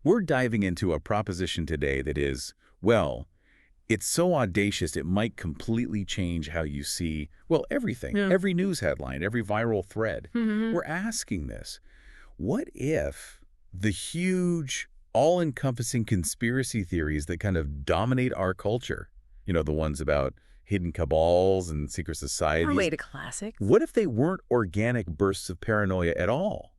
We're diving into a proposition today that is, well, it's so audacious it might completely change how you see, well, everything, Yeah. every news headline, every viral thread. Mm-hmm. We're asking this. What if the huge, all-encompassing conspiracy theories that kind of dominate our culture, the ones about hidden cabals and secret societies, Way to classics. what if they weren't organic bursts of paranoia at all,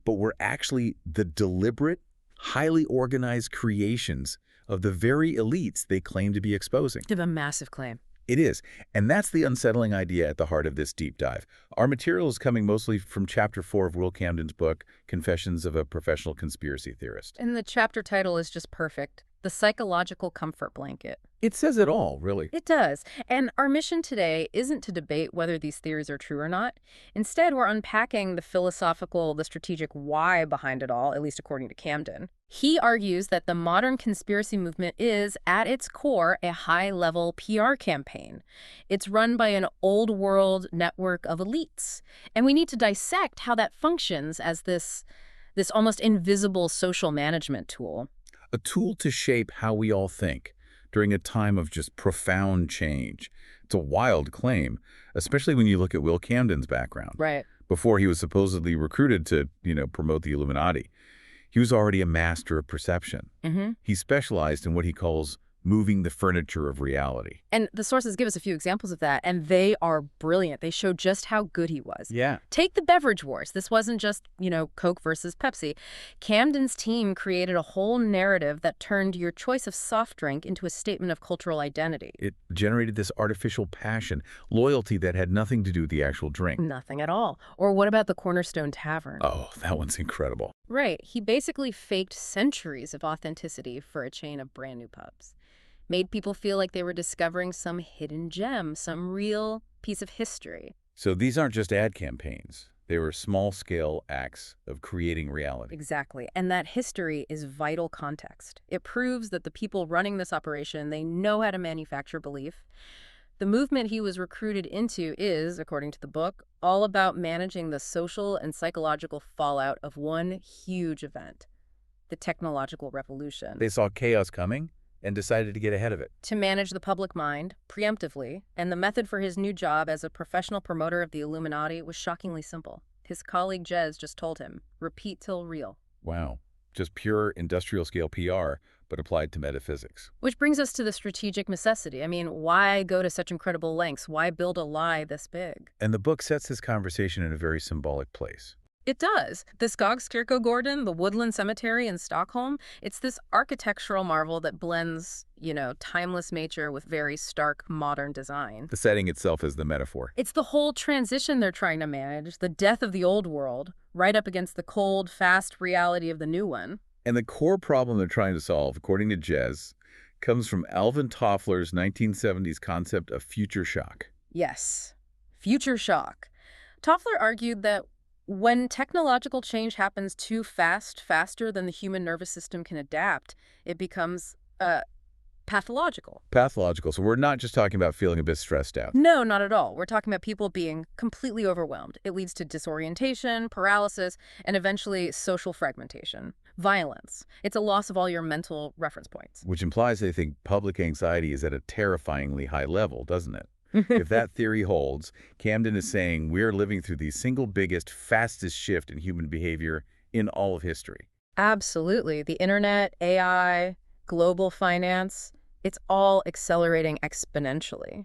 but were actually the deliberate, highly organized creations of the very elites they claim to be exposing? To have a massive claim. It is. And that's the unsettling idea at the heart of this deep dive. Our material is coming mostly from Chapter 4 of Will Camden's book, Confessions of a Professional Conspiracy Theorist. And the chapter title is just perfect. The Psychological Comfort Blanket. It says it all, really. It does. And our mission today isn't to debate whether these theories are true or not. Instead, we're unpacking the philosophical, the strategic why behind it all, at least according to Camden. He argues that the modern conspiracy movement is, at its core, a high-level PR campaign. It's run by an old-world network of elites. And we need to dissect how that functions as this almost invisible social management tool. A tool to shape how we all think during a time of just profound change. It's a wild claim, especially when you look at Will Camden's background. Right. Before he was supposedly recruited to, promote the Illuminati, he was already a master of perception. Mm-hmm. He specialized in what he calls moving the furniture of reality. And the sources give us a few examples of that, and they are brilliant. They show just how good he was. Yeah. Take the beverage wars. This wasn't just, Coke versus Pepsi. Camden's team created a whole narrative that turned your choice of soft drink into a statement of cultural identity. It generated this artificial passion, loyalty that had nothing to do with the actual drink. Nothing at all. Or what about the Cornerstone Tavern? Oh, that one's incredible. Right. He basically faked centuries of authenticity for a chain of brand new pubs. Made people feel like they were discovering some hidden gem, some real piece of history. So these aren't just ad campaigns. They were small-scale acts of creating reality. Exactly. And that history is vital context. It proves that the people running this operation, they know how to manufacture belief. The movement he was recruited into is, according to the book, all about managing the social and psychological fallout of one huge event, the technological revolution. They saw chaos coming and decided to get ahead of it. To manage the public mind, preemptively, and the method for his new job as a professional promoter of the Illuminati was shockingly simple. His colleague Jez just told him, repeat till real. Wow. Just pure industrial-scale PR, but applied to metaphysics. Which brings us to the strategic necessity. I mean, why go to such incredible lengths? Why build a lie this big? And the book sets this conversation in a very symbolic place. It does. The Skogskirkogården, the Woodland Cemetery in Stockholm, it's this architectural marvel that blends, timeless nature with very stark modern design. The setting itself is the metaphor. It's the whole transition they're trying to manage, the death of the old world, right up against the cold, fast reality of the new one. And the core problem they're trying to solve, according to Jez, comes from Alvin Toffler's 1970s concept of future shock. Yes, future shock. Toffler argued that when technological change happens too fast, faster than the human nervous system can adapt, it becomes pathological. Pathological. So we're not just talking about feeling a bit stressed out. No, not at all. We're talking about people being completely overwhelmed. It leads to disorientation, paralysis, and eventually social fragmentation. Violence. It's a loss of all your mental reference points. Which implies they think public anxiety is at a terrifyingly high level, doesn't it? If that theory holds, Camden is saying we're living through the single biggest, fastest shift in human behavior in all of history. Absolutely. The internet, AI, global finance, it's all accelerating exponentially.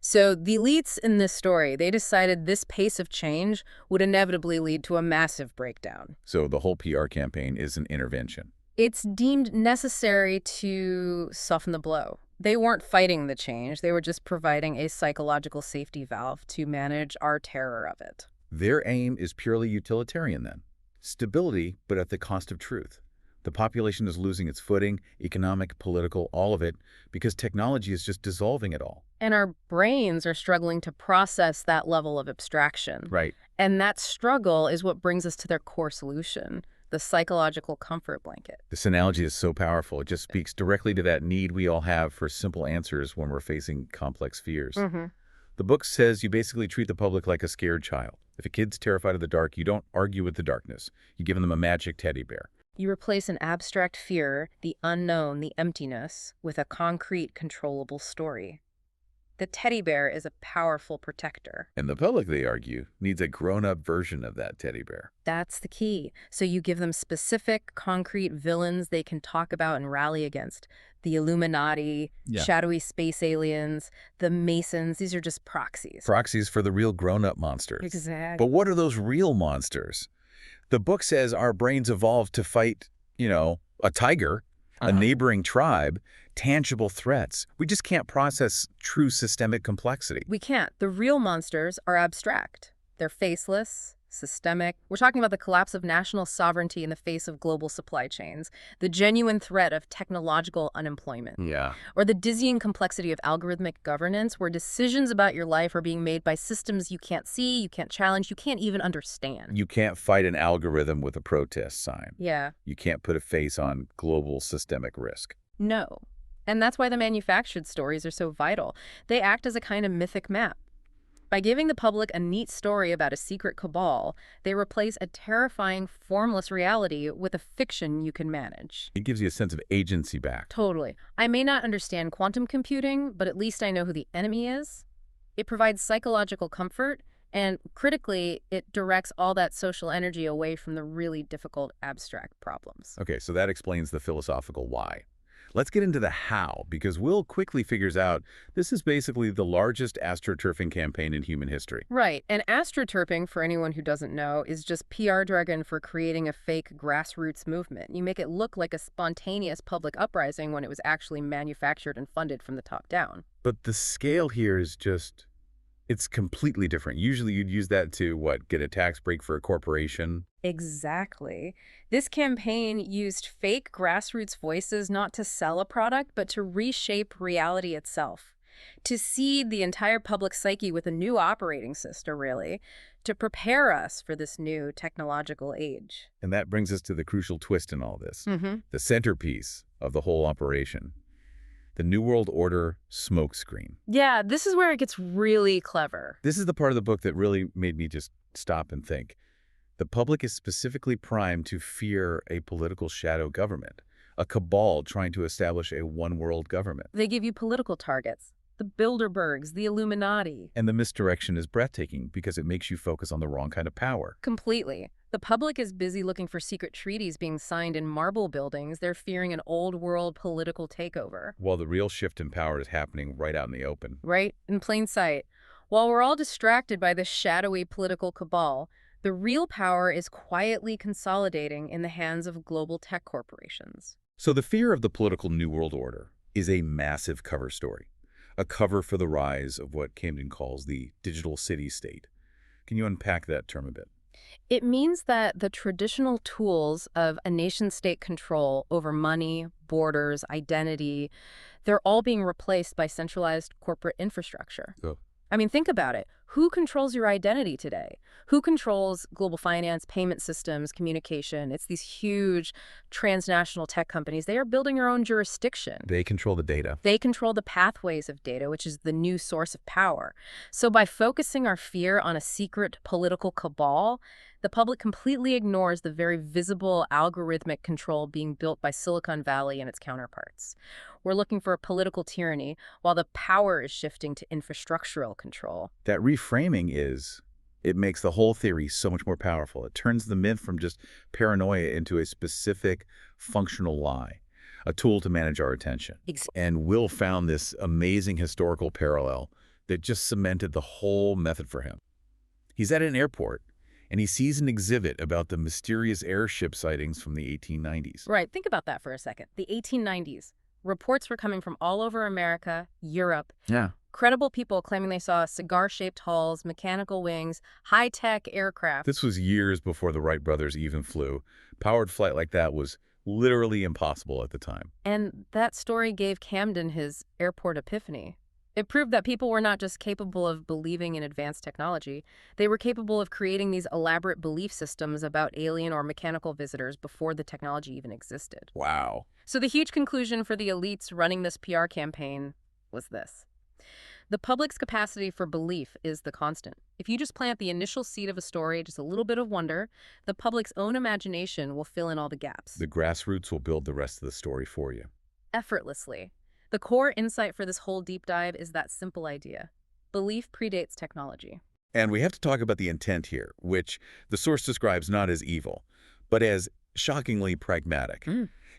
So the elites in this story, they decided this pace of change would inevitably lead to a massive breakdown. So the whole PR campaign is an intervention. It's deemed necessary to soften the blow. They weren't fighting the change. They were just providing a psychological safety valve to manage our terror of it. Their aim is purely utilitarian then. Stability, but at the cost of truth. The population is losing its footing, economic, political, all of it, because technology is just dissolving it all. And our brains are struggling to process that level of abstraction. Right. And that struggle is what brings us to their core solution, the psychological comfort blanket. This analogy is so powerful. It just speaks directly to that need we all have for simple answers when we're facing complex fears. Mm-hmm. The book says you basically treat the public like a scared child. If a kid's terrified of the dark, you don't argue with the darkness. You give them a magic teddy bear. You replace an abstract fear, the unknown, the emptiness, with a concrete, controllable story. The teddy bear is a powerful protector. And the public, they argue, needs a grown-up version of that teddy bear. That's the key. So you give them specific, concrete villains they can talk about and rally against. The Illuminati, Yeah. shadowy space aliens, the Masons, these are just proxies. Proxies for the real grown-up monsters. Exactly. But what are those real monsters? The book says our brains evolved to fight, a tiger, a neighboring tribe, tangible threats. We just can't process true systemic complexity. We can't. The real monsters are abstract. They're faceless, systemic. We're talking about the collapse of national sovereignty in the face of global supply chains, the genuine threat of technological unemployment, Yeah. or the dizzying complexity of algorithmic governance where decisions about your life are being made by systems you can't see, you can't challenge, you can't even understand. You can't fight an algorithm with a protest sign. Yeah. You can't put a face on global systemic risk. No. And that's why the manufactured stories are so vital. They act as a kind of mythic map. By giving the public a neat story about a secret cabal, they replace a terrifying, formless reality with a fiction you can manage. It gives you a sense of agency back. Totally. I may not understand quantum computing, but at least I know who the enemy is. It provides psychological comfort, and critically, it directs all that social energy away from the really difficult abstract problems. Okay, so that explains the philosophical why. Let's get into the how, because Will quickly figures out this is basically the largest astroturfing campaign in human history. Right, and astroturfing, for anyone who doesn't know, is just PR jargon for creating a fake grassroots movement. You make it look like a spontaneous public uprising when it was actually manufactured and funded from the top down. But the scale here is just, it's completely different. Usually you'd use that to, get a tax break for a corporation? Exactly. This campaign used fake grassroots voices not to sell a product, but to reshape reality itself. To seed the entire public psyche with a new operating system, really, to prepare us for this new technological age. And that brings us to the crucial twist in all this. Mm-hmm. The centerpiece of the whole operation. The New World Order smokescreen. Yeah, this is where it gets really clever. This is the part of the book that really made me just stop and think. The public is specifically primed to fear a political shadow government, a cabal trying to establish a one-world government. They give you political targets, the Bilderbergs, the Illuminati. And the misdirection is breathtaking because it makes you focus on the wrong kind of power. Completely. The public is busy looking for secret treaties being signed in marble buildings. They're fearing an old-world political takeover. While the real shift in power is happening right out in the open. Right? In plain sight. While we're all distracted by this shadowy political cabal, the real power is quietly consolidating in the hands of global tech corporations. So the fear of the political New World Order is a massive cover story. A cover for the rise of what Camden calls the digital city-state. Can you unpack that term a bit? It means that the traditional tools of a nation-state control over money, borders, identity, they're all being replaced by centralized corporate infrastructure. Oh. I mean, think about it. Who controls your identity today? Who controls global finance, payment systems, communication? It's these huge transnational tech companies. They are building their own jurisdiction. They control the data. They control the pathways of data, which is the new source of power. So by focusing our fear on a secret political cabal, the public completely ignores the very visible algorithmic control being built by Silicon Valley and its counterparts. We're looking for a political tyranny while the power is shifting to infrastructural control. That reframing it makes the whole theory so much more powerful. It turns the myth from just paranoia into a specific functional lie, a tool to manage our attention. And Will found this amazing historical parallel that just cemented the whole method for him. He's at an airport, and he sees an exhibit about the mysterious airship sightings from the 1890s. Right, think about that for a second. The 1890s. Reports were coming from all over America, Europe. Yeah. Credible people claiming they saw cigar-shaped hulls, mechanical wings, high-tech aircraft. This was years before the Wright brothers even flew. Powered flight like that was literally impossible at the time. And that story gave Camden his airport epiphany. It proved that people were not just capable of believing in advanced technology, they were capable of creating these elaborate belief systems about alien or mechanical visitors before the technology even existed. Wow. So the huge conclusion for the elites running this PR campaign was this. The public's capacity for belief is the constant. If you just plant the initial seed of a story, just a little bit of wonder, the public's own imagination will fill in all the gaps. The grassroots will build the rest of the story for you. Effortlessly. The core insight for this whole deep dive is that simple idea. Belief predates technology. And we have to talk about the intent here, which the source describes not as evil, but as shockingly pragmatic.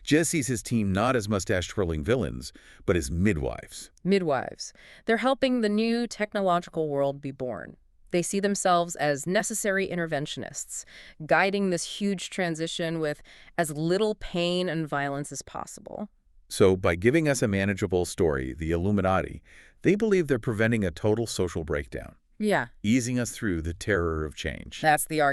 Jez sees his team not as mustache-twirling villains, but as midwives. Midwives. They're helping the new technological world be born. They see themselves as necessary interventionists, guiding this huge transition with as little pain and violence as possible. So by giving us a manageable story, the Illuminati, they believe they're preventing a total social breakdown, Yeah, easing us through the terror of change. that's the argument.